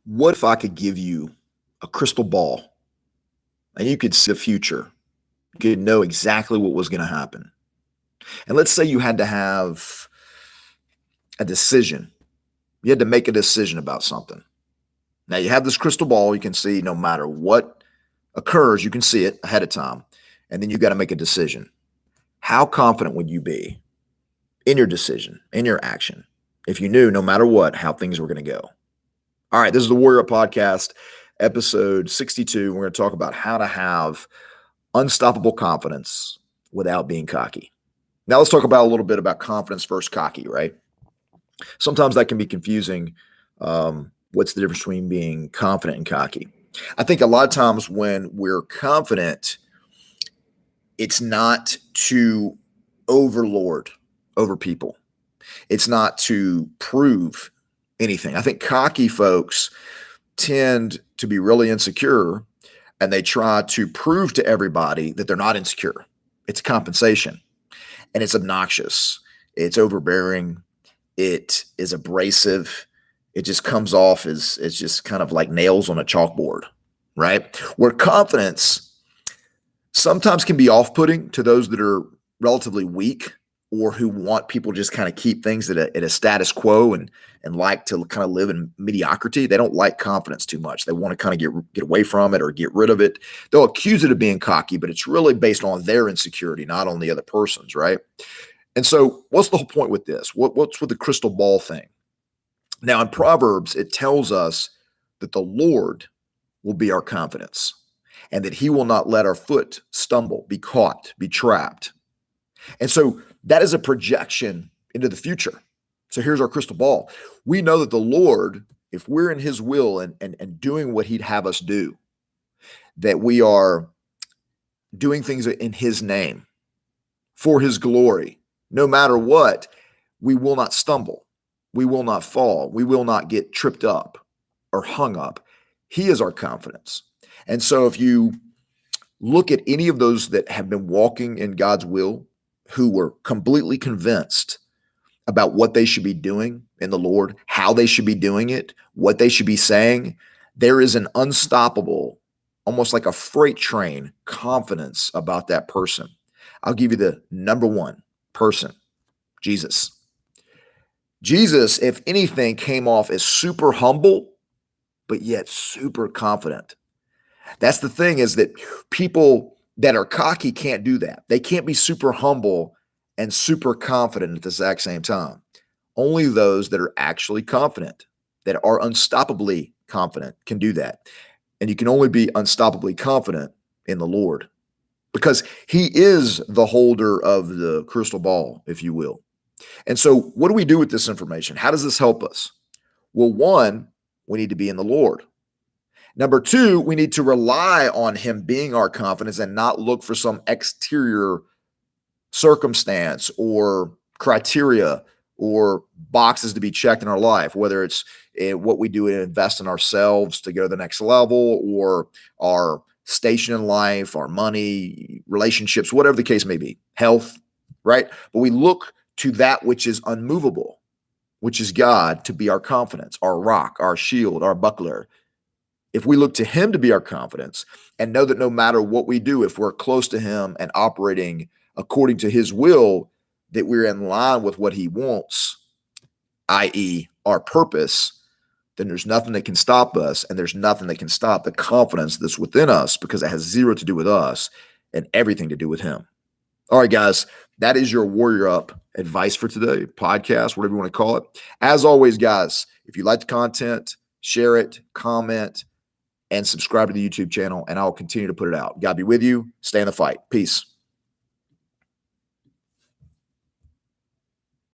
What if I could give you a crystal ball and you could see the future? You could know exactly what was going to happen. And let's say you had to have a decision. You had to make a decision about something. Now you have this crystal ball. You can see no matter what occurs, you can see it ahead of time. And then you got to make a decision. How confident would you be in your decision, in your action, if you knew no matter what, how things were going to go? All right, this is the Warrior Up Podcast, episode 62. We're going to talk about how to have unstoppable confidence without being cocky. Now, let's talk about a little bit about confidence versus cocky, right? Sometimes that can be confusing. What's the difference between being confident and cocky? I think a lot of times when we're confident, it's not to overlord over people. It's not to prove anything. I think cocky folks tend to be really insecure and they try to prove to everybody that they're not insecure. It's compensation and it's obnoxious. It's overbearing. It is abrasive. It just comes off as it's just kind of like nails on a chalkboard, right? Where confidence sometimes can be off-putting to those that are relatively weak or who want people to just kind of keep things at a status quo and like to kind of live in mediocrity. They don't like confidence too much. They want to kind of get away from it or get rid of it. They'll accuse it of being cocky, but it's really based on their insecurity, not on the other person's, right? And so what's the whole point with this? What's with the crystal ball thing? Now in Proverbs, it tells us that the Lord will be our confidence and that he will not let our foot stumble, be caught, be trapped. And so that is a projection into the future. So here's our crystal ball. We know that the Lord, if we're in his will and doing what he'd have us do, that we are doing things in his name for his glory, no matter what, we will not stumble. We will not fall. We will not get tripped up or hung up. He is our confidence. And so if you look at any of those that have been walking in God's will, who were completely convinced about what they should be doing in the Lord, how they should be doing it, what they should be saying, there is an unstoppable, almost like a freight train confidence about that person. I'll give you the number one person, Jesus. Jesus, if anything, came off as super humble, but yet super confident. That's the thing, is that people that are cocky can't do that. They can't be super humble and super confident at the exact same time. Only those that are actually confident, that are unstoppably confident, can do that. And you can only be unstoppably confident in the Lord because he is the holder of the crystal ball, if you will. And so what do we do with this information? How does this help us? Well, one, we need to be in the Lord. Number two, we need to rely on him being our confidence and not look for some exterior circumstance or criteria or boxes to be checked in our life, whether it's what we do to invest in ourselves to go to the next level or our station in life, our money, relationships, whatever the case may be, health, right? But we look to that which is unmovable, which is God, to be our confidence, our rock, our shield, our buckler. If we look to him to be our confidence and know that no matter what we do, if we're close to him and operating according to his will, that we're in line with what he wants, i.e. our purpose, then there's nothing that can stop us, and there's nothing that can stop the confidence that's within us, because it has zero to do with us and everything to do with him. All right, guys, that is your Warrior Up advice for today, podcast, whatever you want to call it. As always, guys, if you like the content, share it, comment, and subscribe to the YouTube channel, and I'll continue to put it out. God be with you. Stay in the fight. Peace.